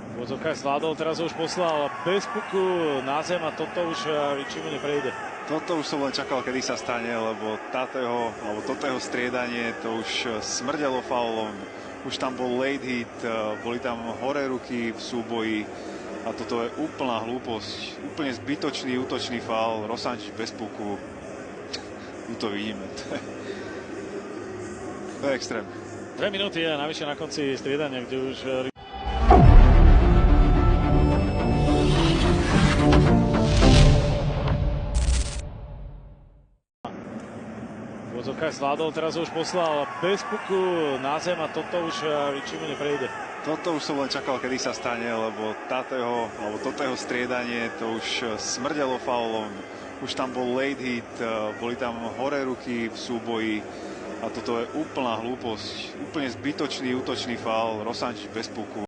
V odzokách zvládol, teraz už poslal bez puku na zem a toto už ničím neprejde. Toto už som len čakal, kedy sa stane, lebo toto jeho striedanie, to už smrdelo faulom. Už tam bol late hit, boli tam hore ruky v súboji a toto je úplná hlúposť. Úplne zbytočný útočný faul, Rosančič bez puku. Tu to vidíme. To je extrém. 2 minúty a navyše na konci striedania, kde už v odzokách zvládol, teraz už poslal bez puku na zem a toto už ničím neprejde. Toto už som len čakal, kedy sa stane, lebo toto jeho striedanie, to už smrdelo faulom. Už tam bol late hit, boli tam hore ruky v súboji a toto je úplná hlúposť. Úplne zbytočný útočný faul, Rosančič bez puku.